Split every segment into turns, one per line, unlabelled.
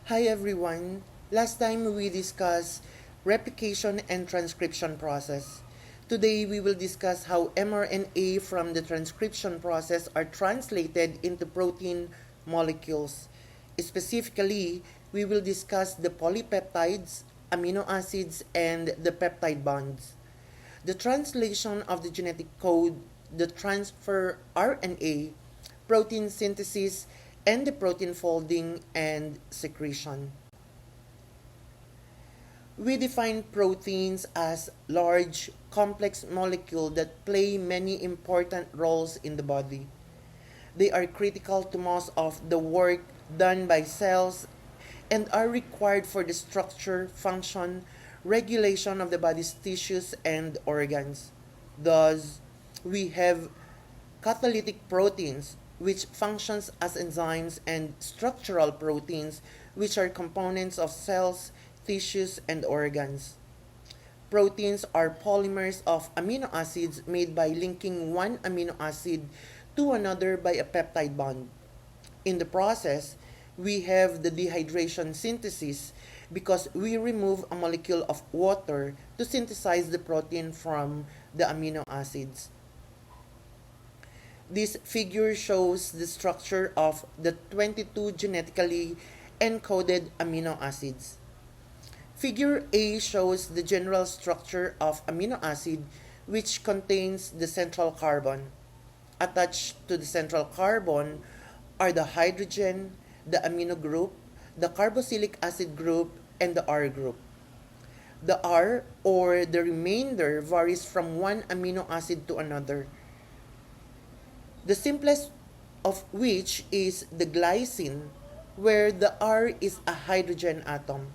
Hi everyone. Last time we discussed replication and transcription process. Today we will discuss how mRNA from the transcription process are translated into protein molecules. Specifically, we will discuss the polypeptides, amino acids, and the peptide bonds. The translation of the genetic code, the transfer RNA, protein synthesis, and the protein folding and secretion. We define proteins as large, complex molecules that play many important roles in the body. They are critical to most of the work done by cells and are required for the structure, function, regulation of the body's tissues and organs. Thus, we have catalytic proteins, which functions as enzymes, and structural proteins, which are components of cells, tissues, and organs. Proteins are polymers of amino acids made by linking one amino acid to another by a peptide bond. In the process, we have the dehydration synthesis because we remove a molecule of water to synthesize the protein from the amino acids. This figure shows the structure of the 22 genetically encoded amino acids. Figure A shows the general structure of amino acid, which contains the central carbon. Attached to the central carbon are the hydrogen, the amino group, the carboxylic acid group, and the R group. The R, or the remainder, varies from one amino acid to another, the simplest of which is the glycine, where the R is a hydrogen atom.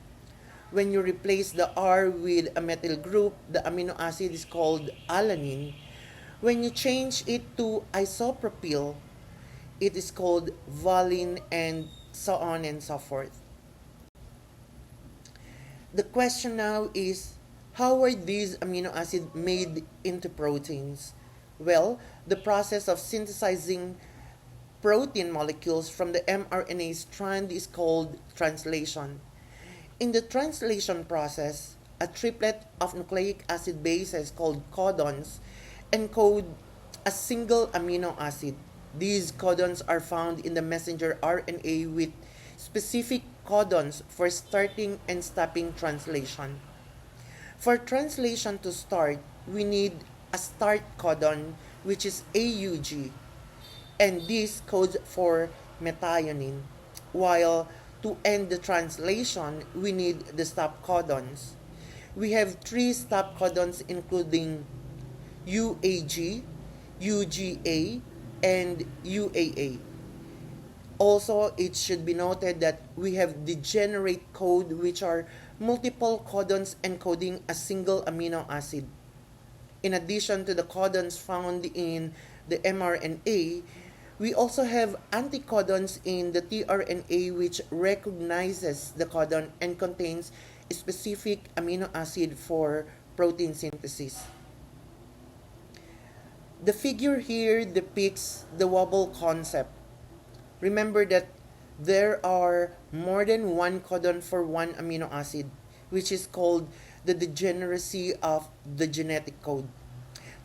When you replace the R with a methyl group, the amino acid is called alanine. When you change it to isopropyl, it is called valine, and so on and so forth. The question now is, how are these amino acids made into proteins? Well, the process of synthesizing protein molecules from the mRNA strand is called translation. In the translation process, a triplet of nucleic acid bases called codons encode a single amino acid. These codons are found in the messenger RNA with specific codons for starting and stopping translation. For translation to start, we need a start codon, which is AUG, and this codes for methionine, while to end the translation, we need the stop codons. We have three stop codons including UAG, UGA, and UAA. Also, it should be noted that we have degenerate code, which are multiple codons encoding a single amino acid. In addition to the codons found in the mRNA, we also have anticodons in the tRNA, which recognizes the codon and contains a specific amino acid for protein synthesis. The figure here depicts the wobble concept. Remember that there are more than one codon for one amino acid, which is called the degeneracy of the genetic code.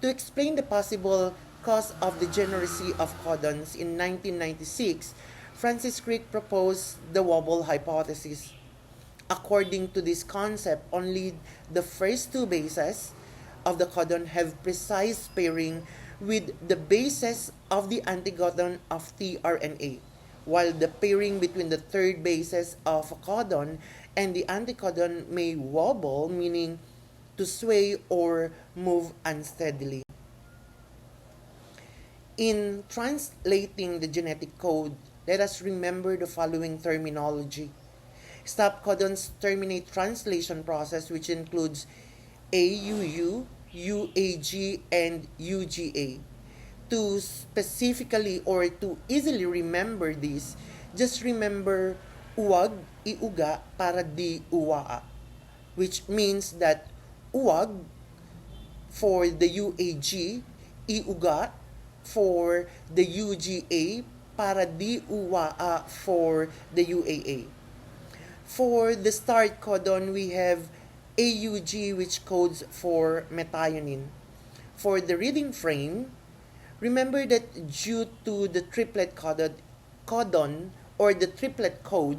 To explain the possible cause of degeneracy of codons, in 1996, Francis Crick proposed the wobble hypothesis. According to this concept, only the first two bases of the codon have precise pairing with the bases of the anticodon of tRNA, while the pairing between the third bases of a codon and the anticodon may wobble, meaning to sway or move unsteadily. In translating the genetic code, let us remember the following terminology. Stop codons terminate translation process, which includes AUU, UAG, and UGA. To specifically or to easily remember this, just remember uwag, iuga, para di uwaa, which means that uwag for the UAG, iuga for the UGA, para di uwaa for the UAA. For the start codon, we have AUG, which codes for methionine. For the reading frame, remember that due to the codon or the triplet code,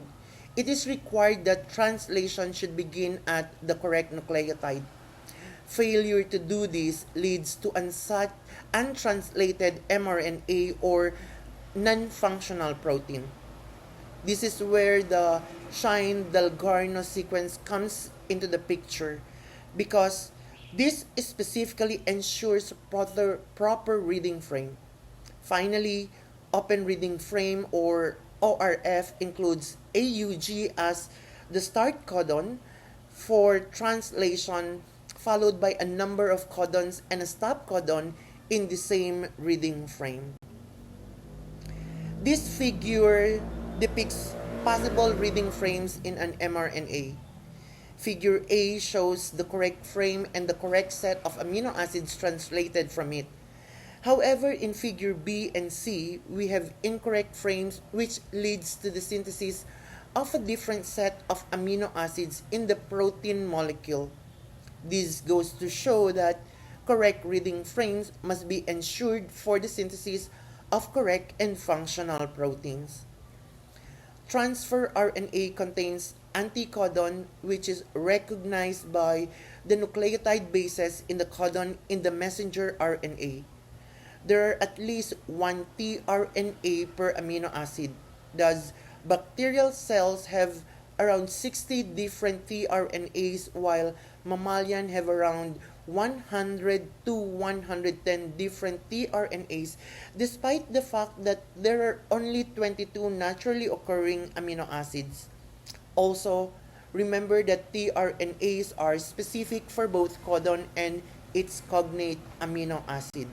it is required that translation should begin at the correct nucleotide. Failure to do this leads to untranslated mRNA or non-functional protein. This is where the Shine-Dalgarno sequence comes into the picture because this specifically ensures proper reading frame. Finally, open reading frame or ORF includes AUG as the start codon for translation, followed by a number of codons and a stop codon in the same reading frame. This figure depicts possible reading frames in an mRNA. Figure A shows the correct frame and the correct set of amino acids translated from it. However, in figure B and C, we have incorrect frames which leads to the synthesis of a different set of amino acids in the protein molecule. This goes to show that correct reading frames must be ensured for the synthesis of correct and functional proteins. Transfer RNA contains anticodon, which is recognized by the nucleotide bases in the codon in the messenger RNA. There are at least one tRNA per amino acid. Thus, bacterial cells have around 60 different tRNAs, while mammalian have around 100 to 110 different tRNAs, despite the fact that there are only 22 naturally occurring amino acids. Also, remember that tRNAs are specific for both codon and its cognate amino acid.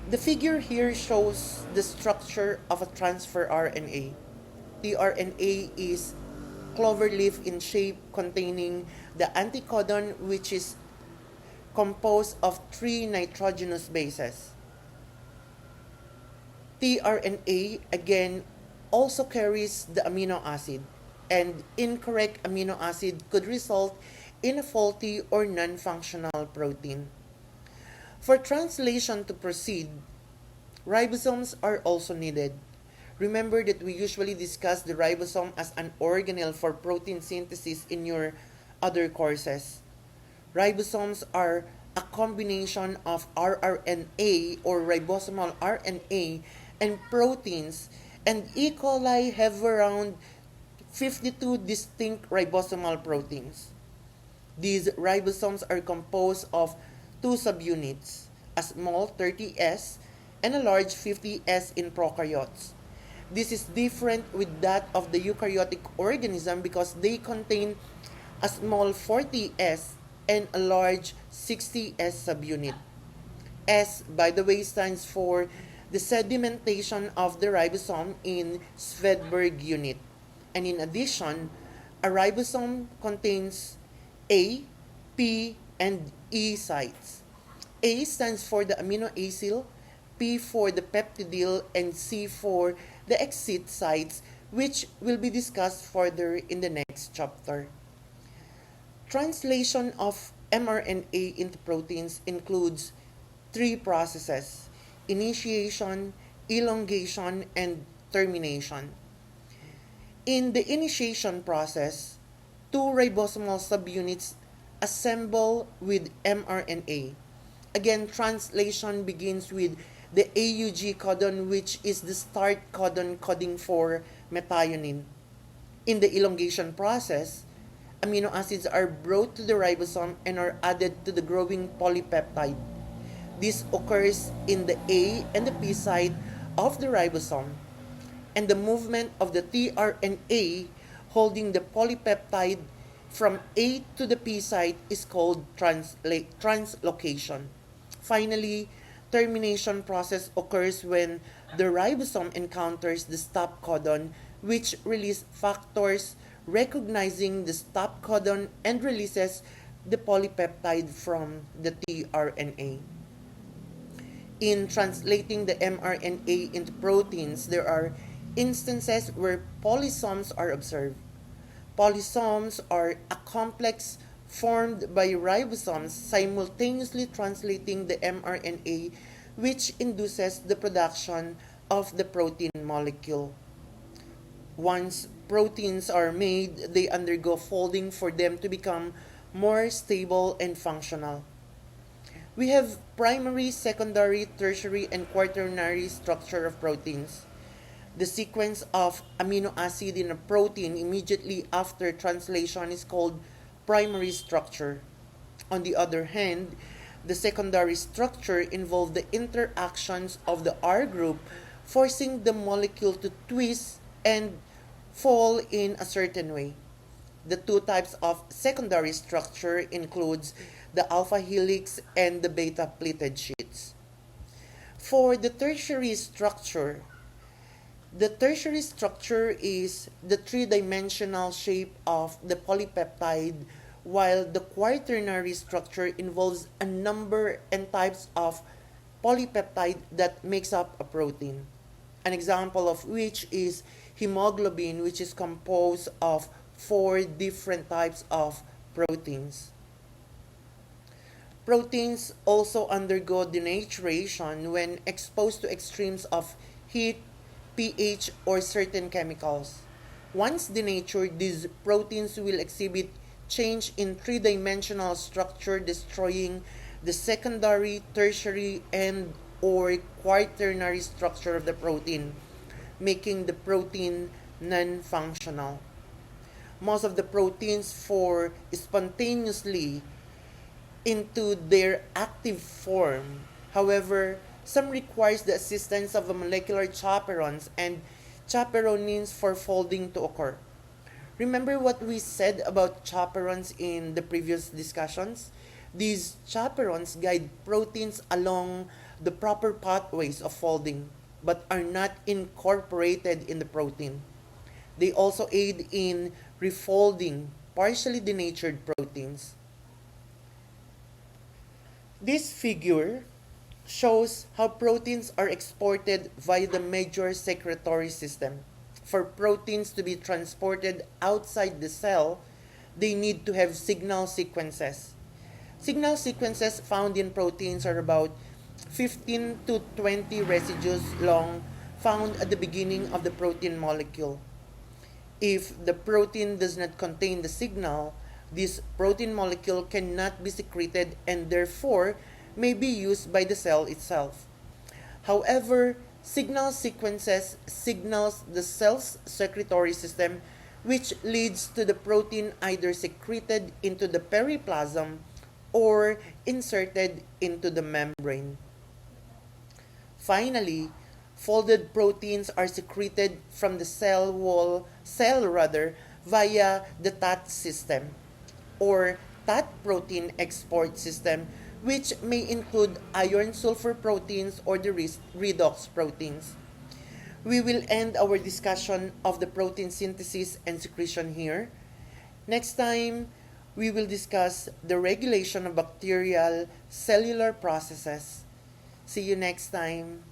The figure here shows the structure of a transfer RNA. tRNA is cloverleaf in shape containing the anticodon, which is composed of 3 nitrogenous bases. tRNA again also carries the amino acid, and incorrect amino acid could result in a faulty or non-functional protein. For translation to proceed, ribosomes are also needed. Remember that we usually discuss the ribosome as an organelle for protein synthesis in your other courses. Ribosomes are a combination of rRNA or ribosomal RNA and proteins, and E. coli have around 52 distinct ribosomal proteins. These ribosomes are composed of 2 subunits, a small 30S and a large 50S in prokaryotes. This is different with that of the eukaryotic organism because they contain a small 40S and a large 60S subunit. S, by the way, stands for the sedimentation of the ribosome in Svedberg unit. And in addition, a ribosome contains A, P, and E sites. A stands for the amino acyl, P for the peptidyl, and C for the exit sites, which will be discussed further in the next chapter. Translation of mRNA into proteins includes 3 processes: initiation, elongation, and termination. In the initiation process, 2 ribosomal subunits assemble with mRNA. Again, translation begins with the AUG codon, which is the start codon coding for methionine. In the elongation process, amino acids are brought to the ribosome and are added to the growing polypeptide. This occurs in the A and the P site of the ribosome, and the movement of the tRNA holding the polypeptide from A to the P site is called translocation. Finally, termination process occurs when the ribosome encounters the stop codon, which releases factors recognizing the stop codon and releases the polypeptide from the tRNA. In translating the mRNA into proteins, there are instances where polysomes are observed. Polysomes are a complex formed by ribosomes simultaneously translating the mRNA, which induces the production of the protein molecule. Once proteins are made, they undergo folding for them to become more stable and functional. We have primary, secondary, tertiary, and quaternary structure of proteins. The sequence of amino acid in a protein immediately after translation is called primary structure. On the other hand, the secondary structure involves the interactions of the R group, forcing the molecule to twist and fall in a certain way. The two types of secondary structure includes the alpha helix and the beta pleated sheets. For the tertiary structure is the three-dimensional shape of the polypeptide, while the quaternary structure involves a number and types of polypeptide that makes up a protein. An example of which is hemoglobin, which is composed of four different types of proteins. Proteins also undergo denaturation when exposed to extremes of heat, pH, or certain chemicals. Once denatured, these proteins will exhibit change in three-dimensional structure, destroying the secondary, tertiary, and or quaternary structure of the protein, making the protein non-functional. Most of the proteins for spontaneously into their active form. However, some requires the assistance of a molecular chaperones and chaperonins for folding to occur. Remember what we said about chaperones in the previous discussions? These chaperones guide proteins along the proper pathways of folding but are not incorporated in the protein. They also aid in refolding partially denatured proteins. This figure shows how proteins are exported via the major secretory system. For proteins to be transported outside the cell, they need to have signal sequences. Signal sequences found in proteins are about 15 to 20 residues long, found at the beginning of the protein molecule. If the protein does not contain the signal, this protein molecule cannot be secreted and therefore may be used by the cell itself. However, signal sequences signals the cell's secretory system, which leads to the protein either secreted into the periplasm or inserted into the membrane. Finally, folded proteins are secreted from the cell via the TAT system or TAT protein export system, which may include iron sulfur proteins or the redox proteins. We will end our discussion of the protein synthesis and secretion here. Next time, we will discuss the regulation of bacterial cellular processes. See you next time.